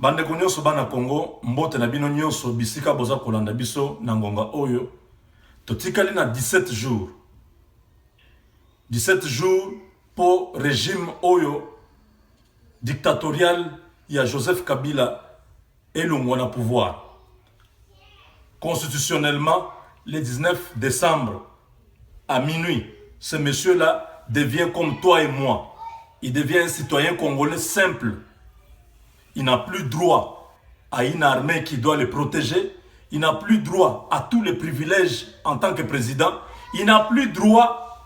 Bande nyonso bana Congo, mbote na bino nyonso bisika boza kolanda biso na ngonga oyo. Totikali na 17 jours. 17 jours pour régime oyo dictatorial ya Joseph Kabila et le na pouvoir. Constitutionnellement, le 19 décembre à minuit, ce monsieur-là devient comme toi et moi. Il devient un citoyen congolais simple. Il n'a plus droit à une armée qui doit le protéger. Il n'a plus droit à tous les privilèges en tant que président. Il n'a plus droit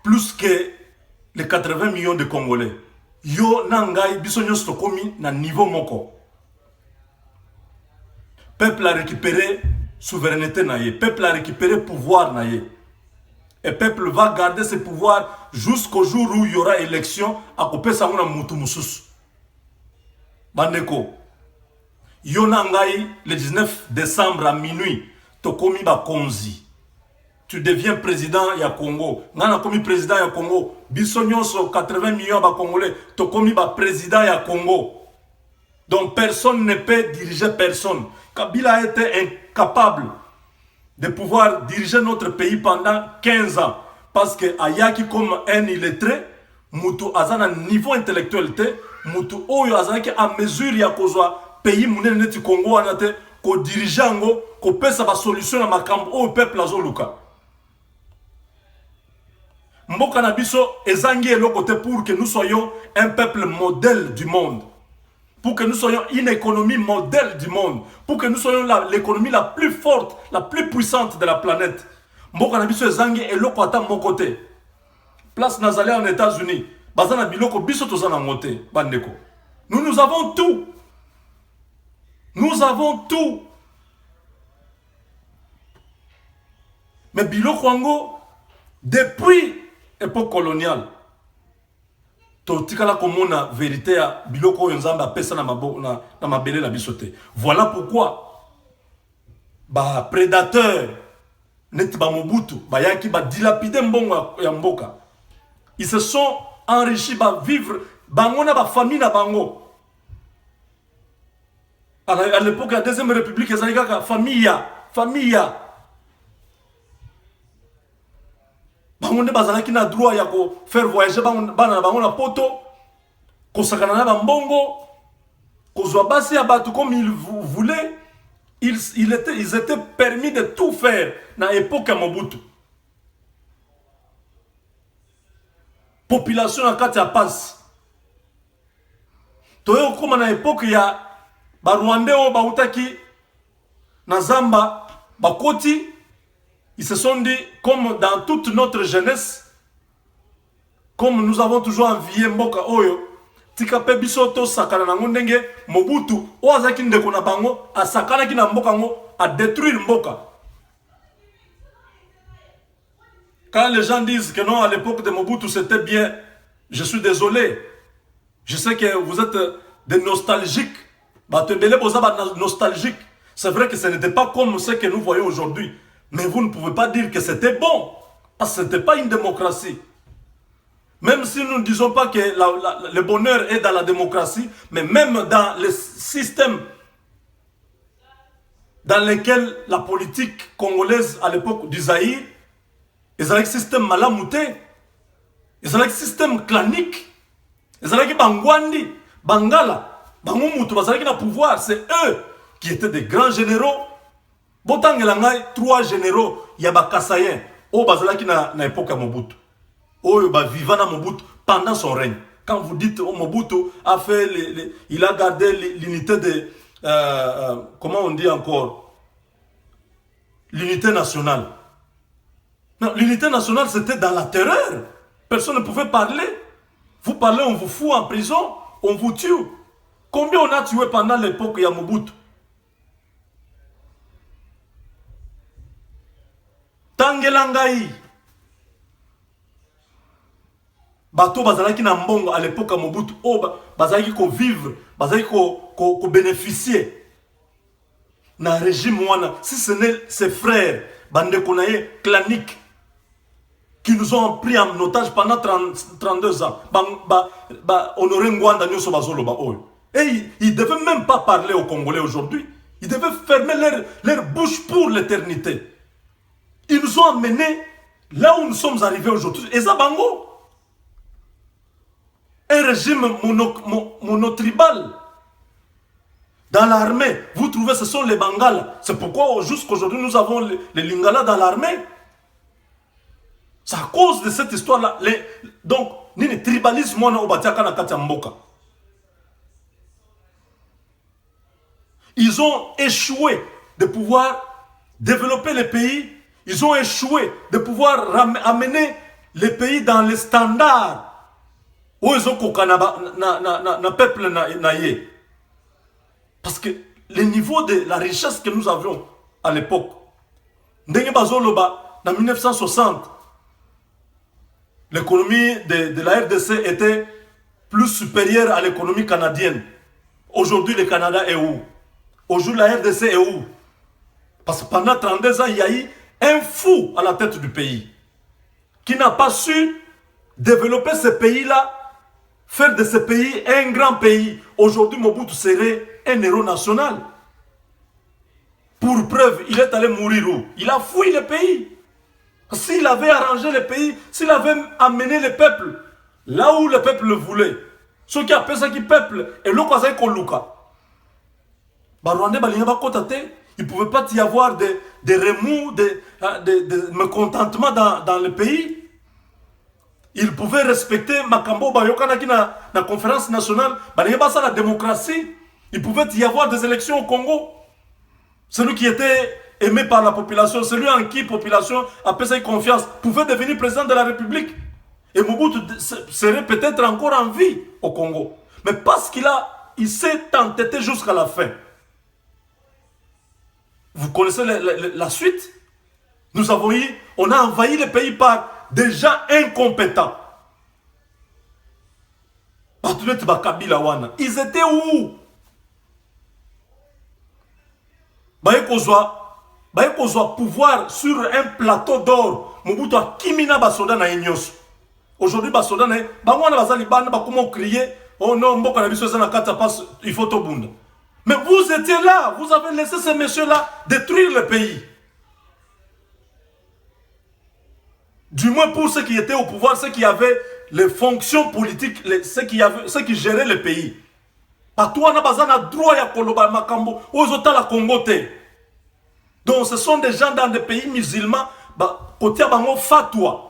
plus que les 80 millions de Congolais. Yo nangai bisonyo stokomi na niveau moko. Peuple a récupéré souveraineté naïe. Peuple a récupéré pouvoir naïe. Et peuple va garder ce pouvoir jusqu'au jour où il y aura élection à couper sa mona mutu mususu. Bandeko. Yonangai le 19 décembre à minuit. Tokomi ba konzi. Tu deviens président ya Congo. Nana komi président ya Congo. Bisonyonso 80 millions ba Congolais. Tokomi ba président ya Congo. Donc personne ne peut diriger personne. Kabila a été incapable de pouvoir diriger notre pays pendant 15 ans. Parce que Ayaki comme un illettré, Moutou Azana niveau intellectuel, Moutou Oyo Azana qui a mesure ya kozwa pays mounene neti Congo anate ko dirigeango ko pesa ba solution na makambo au peuple azoluka. Mboka na biso ezangi elokote pour que nous soyons un peuple modèle du monde. Pour que nous soyons une économie modèle du monde. Pour que nous soyons l'économie la plus forte, la plus puissante de la planète. Mboka na biso ezangi eloko ata mon côté. Place Nazalé en États-Unis. Bazana biloko biso tozana ngote bandeko. Nous avons tout. Nous avons tout. Mais biloko ango depuis époque coloniale. Totikala komona vérité ya biloko nzamba pesa na mabo na mabele na bisote. Voilà pourquoi ba prédateur net ba Mobutu ba yaki ba dilapider mbongo ya mboka. Ils se sont enrichis ba vivre bango na ba famille na bango. À l'époque de la deuxième république ezali kaka famille. Bango ne bazalaki na droit ya ko faire voyager bana na bango na poto ko sakana na bambongo ko zwa basi ya batu comme ils voulaient. Ils étaient permis de tout faire na époque ya Mobutu. Population na kati ya passe. Toyo koma na époque ya ba Rwandais o ba utaki na Zamba bakoti. Ils se sont dit, comme dans toute notre jeunesse, comme nous avons toujours envié Mboka Oyo, tika pe biso to sakana na ngondenge Mobutu o azaki ndeko na bango a sakana ki na mboka ngo a détruire Mboka. Quand les gens disent que non, à l'époque de Mobutu c'était bien, je suis désolé. Je sais que vous êtes des nostalgiques. Nostalgique. C'est vrai que ce n'était pas comme ce que nous voyons aujourd'hui. Mais vous ne pouvez pas dire que c'était bon. Parce que ce n'était pas une démocratie. Même si nous ne disons pas que le bonheur est dans la démocratie, mais même dans le système dans lequel la politique congolaise à l'époque du Zaïre, ils avaient un système malamouté, ils avaient un système clanique, ils avaient Bangwandi, Bangala, Bangumutu, ils avaient un pouvoir. C'est eux qui étaient des grands généraux. Botangelangai 3 généraux yaba Kassayen au bazalaki na époque à Mobutu. Oh ba vivana Mobutu pendant son règne. Quand vous dites Mobutu a fait il a gardé l'unité de comment on dit encore, l'unité nationale. Non, l'unité nationale c'était dans la terreur. Personne ne pouvait parler. Vous parlez, on vous fout en prison, on vous tue. Combien on a tué pendant l'époque ya Mobutu? Tangelangai. Bato bazalaki na mbongo à l'époque à Mobutu. Oh, bazalaki ko vivre, bazalaki ko bénéficier. Na régime wana, si ce n'est ses frères, bande konaye clanique, qui nous ont pris en otage pendant 32 ans. Honoré Ngwanda Nyoso Bazoloba Oyo. Et ils ne devaient même pas parler aux Congolais aujourd'hui. Ils devaient fermer leur bouche pour l'éternité. Ils nous ont amenés là où nous sommes arrivés aujourd'hui. Et ça, Bango, un régime monotribal. Dans l'armée, vous trouvez ce sont les Bangala. C'est pourquoi jusqu'aujourd'hui nous avons les Lingala dans l'armée. C'est à cause de cette histoire-là. Donc, le tribalisme, on a ils ont échoué de pouvoir développer les pays. Ils ont échoué de pouvoir amener les pays dans les standards où ils ont na peuple naïe. Parce que le niveau de la richesse que nous avions à l'époque, en 1960, l'économie de la RDC était plus supérieure à l'économie canadienne. Aujourd'hui, le Canada est où? Aujourd'hui, la RDC est où? Parce que pendant 32 ans, il y a eu un fou à la tête du pays qui n'a pas su développer ce pays-là, faire de ce pays un grand pays. Aujourd'hui, Mobutu serait un héros national. Pour preuve, il est allé mourir où? Il a fui le pays. S'il avait arrangé le pays, s'il avait amené le peuple là où le peuple le voulait, ceux qui appellent ça qui peuple, et l'eau quoi ça Koluka. Il ne pouvait pas y avoir des remous, des mécontentements dans le pays. Il pouvait respecter Makambo Bayokana qui na conférence nationale, la démocratie. Il pouvait y avoir des élections au Congo. Celui qui était aimé par la population, celui en qui la population a fait confiance, pouvait devenir président de la République. Et Mobutu serait peut-être encore en vie au Congo. Mais parce il s'est entêté jusqu'à la fin. Vous connaissez la suite? On a envahi le pays par des gens incompétents. Ils étaient où? Pouvoir sur un plateau d'or. Mobutu a kimina basoda na enyos. Aujourd'hui basoda na bangwana bazali bana ba comment crier oh non mboka na biso na kata passe il faut to bunda. Mais vous étiez là, vous avez laissé ces messieurs-là détruire le pays. Du moins pour ceux qui étaient au pouvoir, ceux qui avaient les fonctions politiques, ceux qui géraient le pays. Partout, on a droit à Koloba Makambo, aux autres la Congo. Donc ce sont des gens dans des pays musulmans, côté bango fatwa.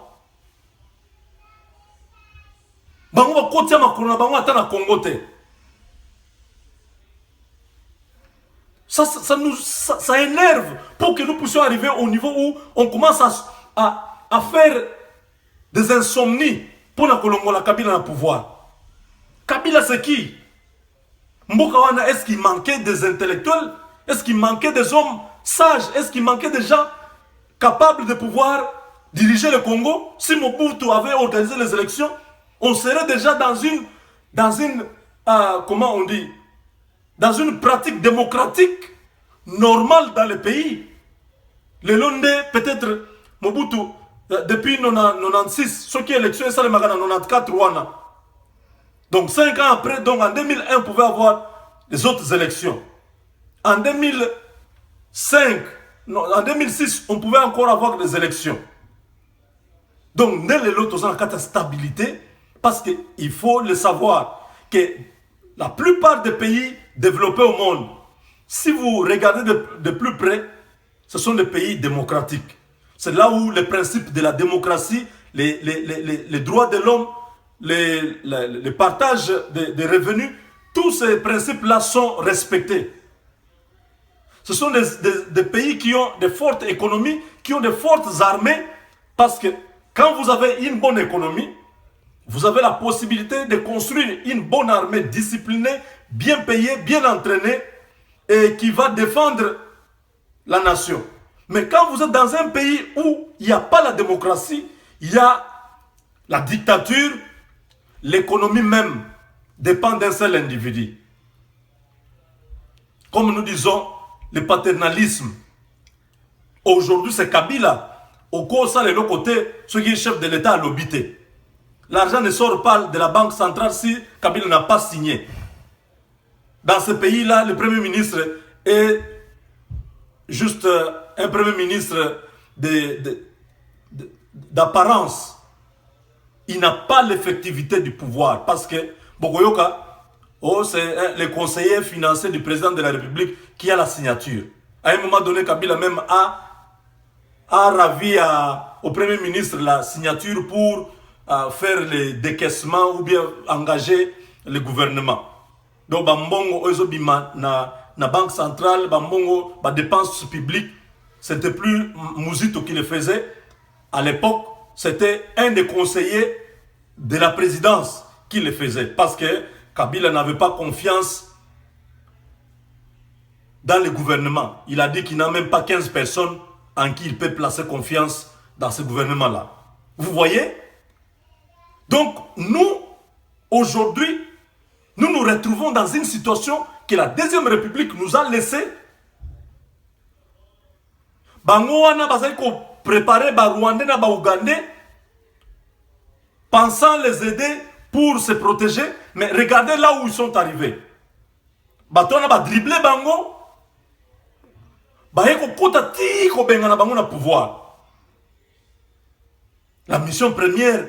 Bango côté makona bango atana Congo. Ça énerve pour que nous puissions arriver au niveau où on commence à faire des insomnies pour la Colombo, la Kabila dans le pouvoir. Kabila c'est qui? Mbokawana, est-ce qu'il manquait des intellectuels? Est-ce qu'il manquait des hommes sages? Est-ce qu'il manquait des gens capables de pouvoir diriger le Congo? Si Mobutu avait organisé les élections, on serait déjà dans une comment on dit? Dans une pratique démocratique normale dans le pays. Le Londé, peut-être, Mobutu, depuis 1996, ce qui est élection, c'est le Magana 94 Rwanda. Donc 5 ans après, donc en 2001, on pouvait avoir les autres élections. En 2005, en 2006, on pouvait encore avoir des élections. Donc, dans les autres, on a une stabilité, parce qu'il faut le savoir que la plupart des pays développés au monde, si vous regardez de plus près, ce sont des pays démocratiques. C'est là où les principes de la démocratie, les droits de l'homme, le partage des revenus, tous ces principes-là sont respectés. Ce sont des pays qui ont de fortes économies, qui ont de fortes armées, parce que quand vous avez une bonne économie, vous avez la possibilité de construire une bonne armée disciplinée, bien payée, bien entraînée, et qui va défendre la nation. Mais quand vous êtes dans un pays où il n'y a pas la démocratie, il y a la dictature, l'économie même dépend d'un seul individu. Comme nous disons, le paternalisme. Aujourd'hui, c'est Kabila. au cours ça, de l'autre côté, ceux qui est chef de l'État à l'obité. L'argent ne sort pas de la banque centrale si Kabila n'a pas signé. Dans ce pays-là, le Premier ministre est juste un Premier ministre d'apparence. Il n'a pas l'effectivité du pouvoir parce que Bogoyoka, c'est le conseiller financier du président de la République qui a la signature. À un moment donné, Kabila même a ravi au Premier ministre la signature pour faire les décaissements ou bien engager le gouvernement. Donc, Bambongo, Ozobima, na banque centrale, Bambongo, dépenses publiques, c'était plus Mouzito qui le faisait. À l'époque, c'était un des conseillers de la présidence qui le faisait. Parce que Kabila n'avait pas confiance dans le gouvernement. Il a dit qu'il n'a même pas 15 personnes en qui il peut placer confiance dans ce gouvernement-là. Vous voyez? Donc, nous, aujourd'hui, nous nous retrouvons dans une situation que la Deuxième République nous a laissé. Bango wana bazali ko préparer ba Rwandais na ba Ougandais, pensant les aider pour se protéger, mais regardez là où ils sont arrivés. Batona ba dribbler bango, ba yeko kota ti ko benga na bango na pouvoir. La mission première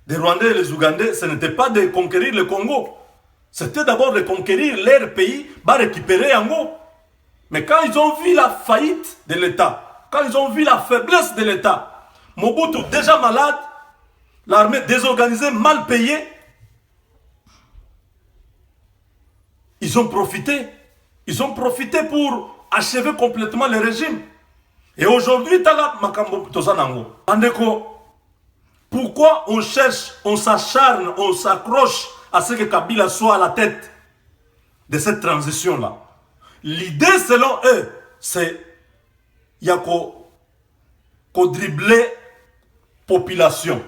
des Rwandais et les Ougandais, ce n'était pas de conquérir le Congo. C'était d'abord de conquérir leur pays, de récupérer Yango. Mais quand ils ont vu la faillite de l'État, quand ils ont vu la faiblesse de l'État, Mobutu déjà malade, l'armée désorganisée, mal payée, ils ont profité. Ils ont profité pour achever complètement le régime. Et aujourd'hui, Tala Makambo Tozanango. Andeko, pourquoi on cherche, on s'acharne, on s'accroche à ce que Kabila soit à la tête de cette transition-là? L'idée, selon eux, c'est qu'il y a qu'au dribbler population,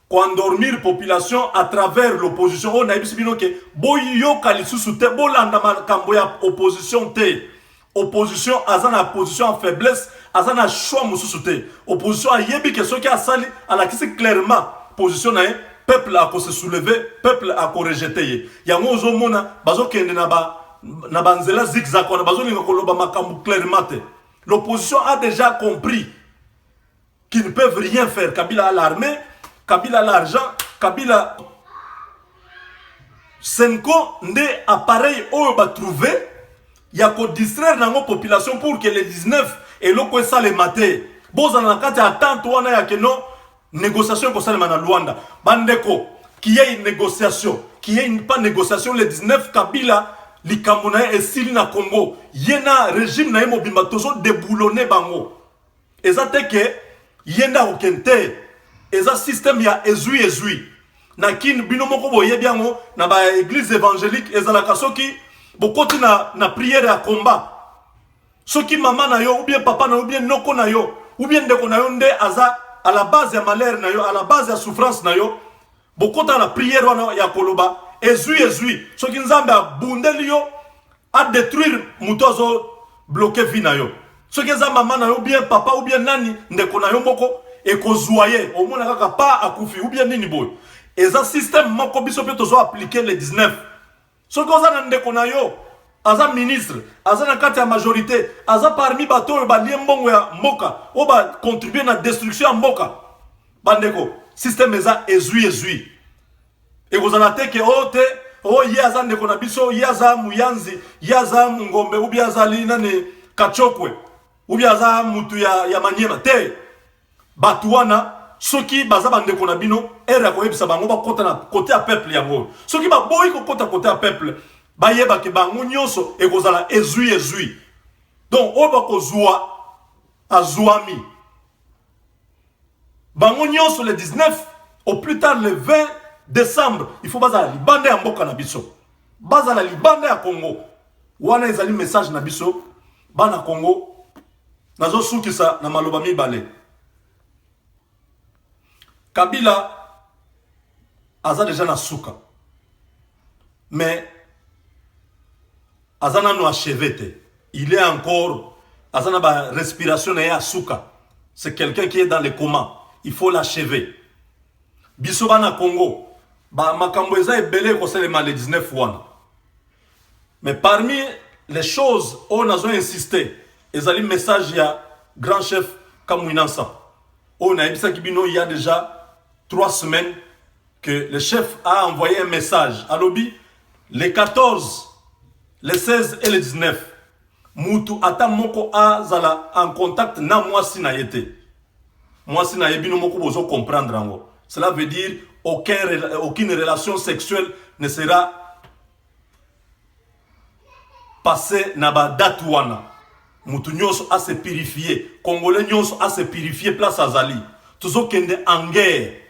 qu'endormir population à travers l'opposition. On a dit que Boyo Kalisusu te bolanda makamboya opposition te. Opposition azana position en faiblesse, azana choix mususu te. Opposition a yebi que ceux qui a sali à la qui clairement position na peuple a se soulever, peuple a rejeter. Yango ozomona bazo kende na banzela zigzag na bazo linga koloba makambu clairement. L'opposition a déjà compris qu'ils ne peuvent rien faire. Kabila a l'armée, Kabila a l'argent, Kabila Senko nde appareil oyo ba trouver, il y a qu'au distraire dans la population pour que les 19 et l'eau ça les maté. Boza na kati attente wana ya que non négociation comme ça le mana Luanda. Bandeko qu'il y ait une négociation, qu'il y ait une pas négociation les 19 Kabila likamuna et sili na Congo. Yena régime na yemo bimba tozo déboulonné bango. Ezate que yenda okente. Eza système ya ezui. Na kin binomoko boye biango na ba église évangélique ezalaka soki bokoti na prière à combat. Soki maman na yo ou bien papa na yo ou bien noko na yo ou bien ndeko na yo nde aza à la base ya malheur na yo, à la base ya souffrance na yo, bokota na prière wana ya koloba ezui. Soki nzambe a bundeli yo a détruire mutozo bloquer vie na yo. Soki eza maman na yo ou bien papa ou bien nani ndeko na yo moko et kozoyer au moins kaka pas akufi ou bien nini boy. Eza système moko biso pe tozo appliquer les 19. Soki oza na ndeko na yo aza ministre, aza na kati ya majorité, aza parmi bato oyo balie mbongo ya mboka, o ba contribuer na destruction ya mboka. Bandeko, système eza ezui. Et vous en avez que ye aza ndeko na biso, ye aza muyanzi, ye aza ngombe, ou bien aza nani kachokwe, ou bien aza mutu ya Maniema. Te, batuana, soki baza bandeko na bino, ere ko yebisa bango ba kota na côté ya peuple yango. Soki ba boyi ko kota côté ya peuple, ba yeba ke bango nyonso e kozala ezui. Donc oba ko zua azuami. Bango nyonso le 19 au plus tard le 20 décembre, il faut bazala libanda ya mboka na biso. Bazala libanda ya Congo. Wana ezali message na biso bana Congo. Nazo sukisa na maloba mibale. Kabila aza déjà na suka. Mais azana no achevé te. Il est encore azana ba respiration na ya suka. c'est quelqu'un qui est dans les comas. Il faut l'achever. Bisoba na Congo, makambo eza ebele koselema le 19 wana. Mais parmi les choses où on a insisté, ezali message ya grand chef Kamwinansa. On a dit ça il y a déjà 3 semaines que le chef a envoyé un message à Lobi, les 14, les 16 et les 19. Moutou ata moko azala en contact na mwasi na yete. Mwasi na yebino moko bozo comprendre ango. Cela veut dire aucune relation sexuelle ne sera passée na ba date wana. Moutou nyonso a se purifier. Congolais nyonso a se purifier place azali. Tozo kende en guerre.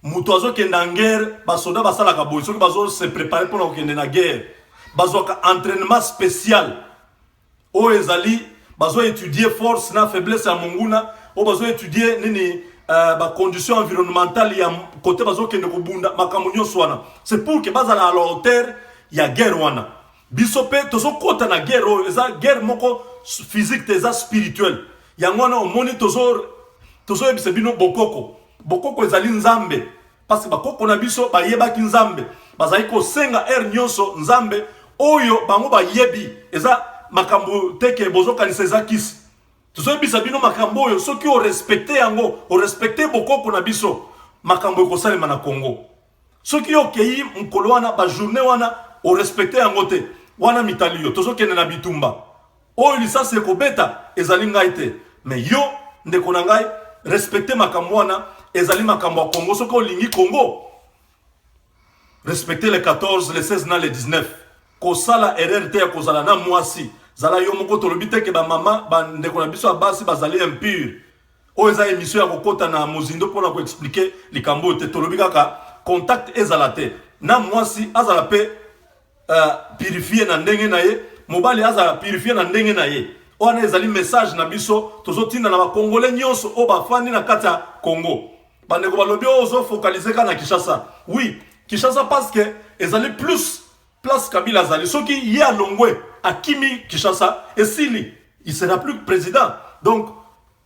Moutou azo kende en guerre, basoda basala ka boy, soki bazo se préparer pour kende na guerre. Bazo ka entraînement spécial. O ezali bazo étudier force na faiblesse ya monguna, o bazo étudier nini ba condition environnementale ya côté bazo kende ko bunda makambo nyonso wana. C'est pour que bazala à la hauteur ya guerre wana. Bisope tozo kota na guerre o eza guerre moko physique teza spirituel. Yango wana omoni tozo ebise bino bokoko. Bokoko ezali nzambe parce que bakoko na biso bayebaki nzambe. Bazali ko senga nyonso nzambe oyo bango bayebi eza makambo teke bozo kanisa eza kisi. Tozo ebisa bino makambo oyo soki o respecter yango, o respecter bokoko na biso, makambo ekosalema na Congo. Soki o kei mkolo wana ba journée wana o respecter yango te. Wana mitali yo tozo kende na bitumba. Oyo lisasi ekobeta ezali ngai te. Mais yo ndeko na ngai respecter makambo wana ezali makambo ya Congo. Soki olingi Congo, respecter les 14, les 16 na les 19. Kosala erreur te ya kozala na mwasi. Zala yo moko tolobi te ke ba mama ba ndeko na biso abasi bazali impur. O eza émission ya kokota na mozindo pona ko expliquer likambo te tolobi kaka contact ezala te. Na mwasi azala pe purifier na ndenge na ye, mobali azala purifier na ndenge na ye. Wana ezali message na biso tozotinda na ba Congolais nyonso o ba fandi na kati ya Congo. Bandeko balobi ozo focaliser ka na Kinshasa. Oui, Kinshasa parce que ezali plus place Kabila Zali. Soki y a Longwe à Kimi Kinshasa et Sili, il sera plus président. Donc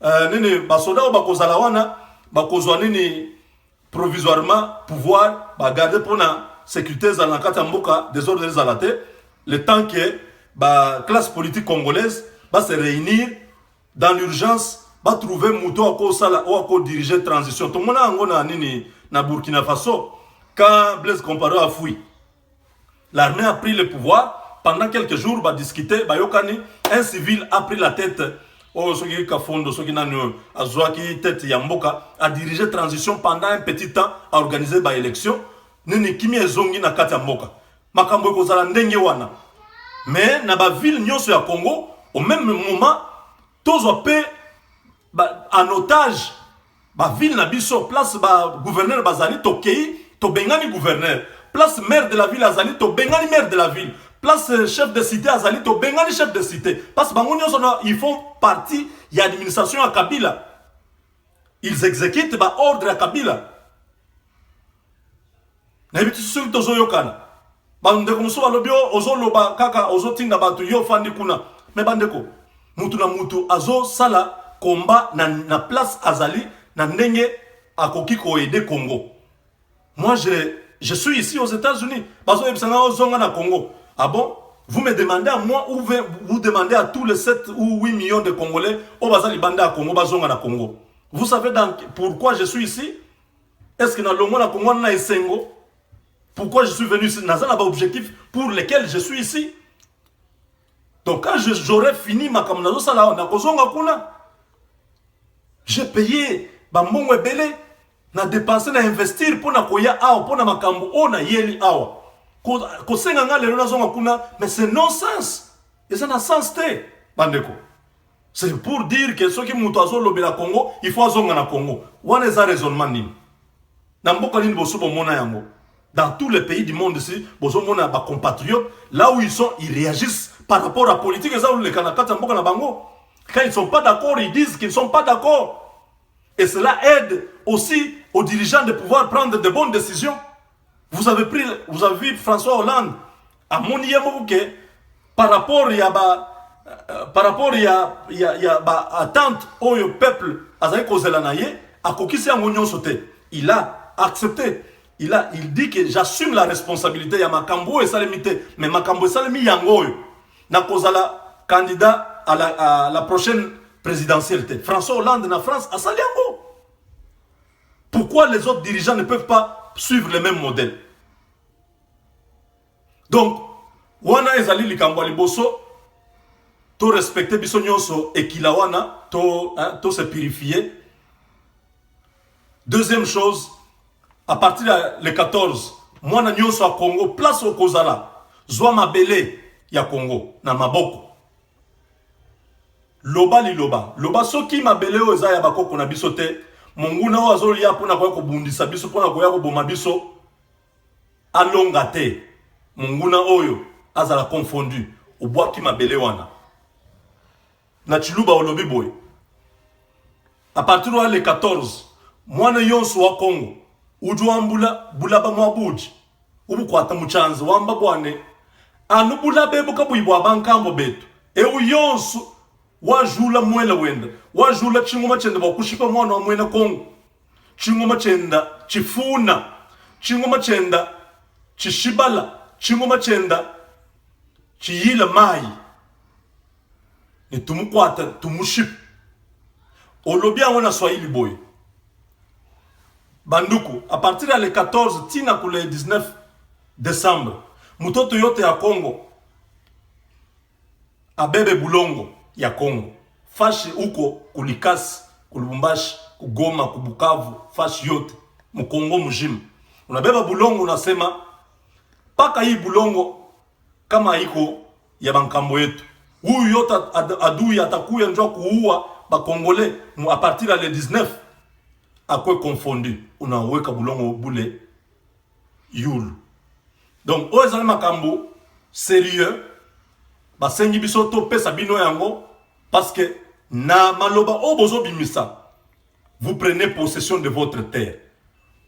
nene basoda bakozala wana bakozwa nene provisoirement pouvoir ba garder pour na sécurité za na kati ya mboka désordre zalate le temps que ba classe politique congolaise va se réunir dans l'urgence, va trouver mouton à cause sala ou à cause diriger transition. Tout le monde a ngona nini na Burkina Faso quand Blaise Compaoré a fui. L'armée a pris le pouvoir. Pendant quelques jours, va discuter. Un civil a pris la tête. Soki Kafondo, Soki Nanu, Azouaki, tête Yamboka, a dirigé transition pendant un petit temps, a organisé une élection. Nini Kimi Ezongi na kati Yamboka. Makambo kozala ndenge wana. Mais na ba ville nyonso ya Congo, au même moment, tous ont pris en otage. Ba ville na biso, place ba gouverneur Bazali, to kei, to bengani gouverneur. Place maire de la ville Azali, to bengani maire de la ville. Place chef de cité Azali, to bengani chef de cité. Parce que ils font partie de l'administration à Kabila. Ils exécutent ba ordre à Kabila. N'habite sur tozo yokana. Bandeko muso balobio ozo loba kaka ozo tinga batu yo fandi kuna. Mais bandeko mutu na mutu azo sala combat na place Azali na ndenge akoki ko aider Congo. Moi je suis ici aux États-Unis. Bazo ebisanga ozonga na Congo. Ah bon? Vous me demandez à moi ou vous demandez à tous les 7 ou 8 millions de Congolais au Bazali Banda à Congo, Bazonga na Congo. Vous savez pourquoi je suis ici? Est-ce que dans le monde à Congo on a Esengo? Pourquoi je suis venu ici? Dans un objectif pour lequel je suis ici. Donc quand j'aurai fini ma kamnazo sala na kozonga kuna, j'ai payé ba mongo ebele na dépenser na investir pour na koya awa pour na makambo ona yeli awa. Mais c'est non-sens. Et ça n'a sens té, bandeko. C'est pour dire que ceux qui montent à la Congo, il faut azonga na Congo. Wan est ça raisonnement nim. Dans tous les pays du monde ici, boso mona ba compatriotes, là où ils sont, ils réagissent par rapport à la politique. Quand ils ne sont pas d'accord, ils disent qu'ils ne sont pas d'accord. Et cela aide aussi aux dirigeants de pouvoir prendre de bonnes décisions. Vous avez vu François Hollande à Moniamouke par rapport à par rapport ya ba attente au peuple azali kozela na ye akokisi yango nyonso te. Il a accepté. Il dit que j'assume la responsabilité ya makambo et salemité, mais makambo salemi yango na kozala candidat à la prochaine présidentielle. François Hollande na France a sali yango. Pourquoi les autres dirigeants ne peuvent pas suivre le même modèle? Donc, wana ezali likambo liboso to respecter biso nyonso ekila wana to se purifier. Deuxième chose, à partir de le 14, mwana nyonso a Congo place au kozala zwa mabele ya Congo na maboko. Loba li loba soki mabele o eza ya bakoko na biso te, monguna o azoli ya pona ko bundisa biso pona ko ya ko boma biso alonga te. Monguna oyo azala confondu obwaki mabele wana. Na chiluba olobi boy. À partir de le 14, mwana yonso wa Congo ujuambula bulaba mwabuji ubukwata muchanzi wamba bwane anu bulabe bukabuibwa bankambo betu eu yonso wajula mwela wenda wajula chingoma chenda bakushipa mwana wa mwena Congo chingoma chenda chifuna chingoma chenda chishibala chingoma chenda chiyila mai ni tumukwata tumuship olobia wana Swahili boy. Banduku, à partir de le 14, tina pour le 19 décembre, mutoto yote ya Congo, abebe bulongo ya Congo, fashi uko kulikasi, kulubumbashi, kugoma, kubukavu, fashi yote, mukongo mujima. Unabeba bulongo unasema, paka hii bulongo kama iko ya bankambo yetu. Huyu yote adui atakuya njua kuua ba Congolais, à partir de le 19. À quoi confondu? On a oué kabulongo boule yul. Donc, au ezali makambo sérieux, ba sengi biso to pesa bino yango parce que na maloba obozo bimisa. Vous prenez possession de votre terre.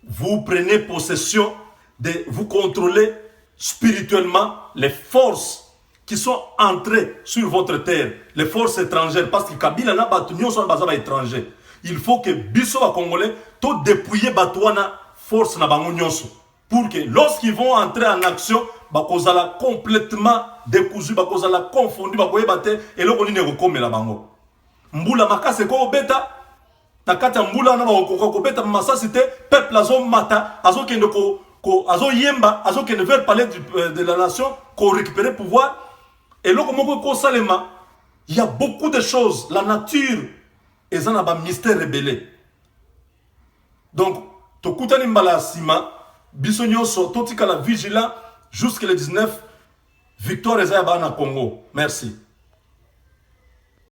Vous prenez possession de vous contrôler spirituellement les forces qui sont entrées sur votre terre, les forces étrangères parce que Kabila na batunyo sont bazaba étrangers. Il faut que biso wa Congolais to dépouiller batouana force na bango nyonso pour que lorsqu'ils vont entrer en action bakozala complètement décousu bakozala confondu bakoyeba te eloko nini ekokomela bango mbula makase ko beta na kata mbula na bakoko ko beta masasi te peuple azo mata azo kende ko azo yemba azo kende vers palais de la nation ko récupérer pouvoir eloko moko ko salema. Il y a beaucoup de choses, la nature et ça n'a pas mystère rebellé. Donc, tokutani mbala sima, bisonyo so totika la vigilant jusqu'à le 19, victoire ezaya bana Congo. Merci.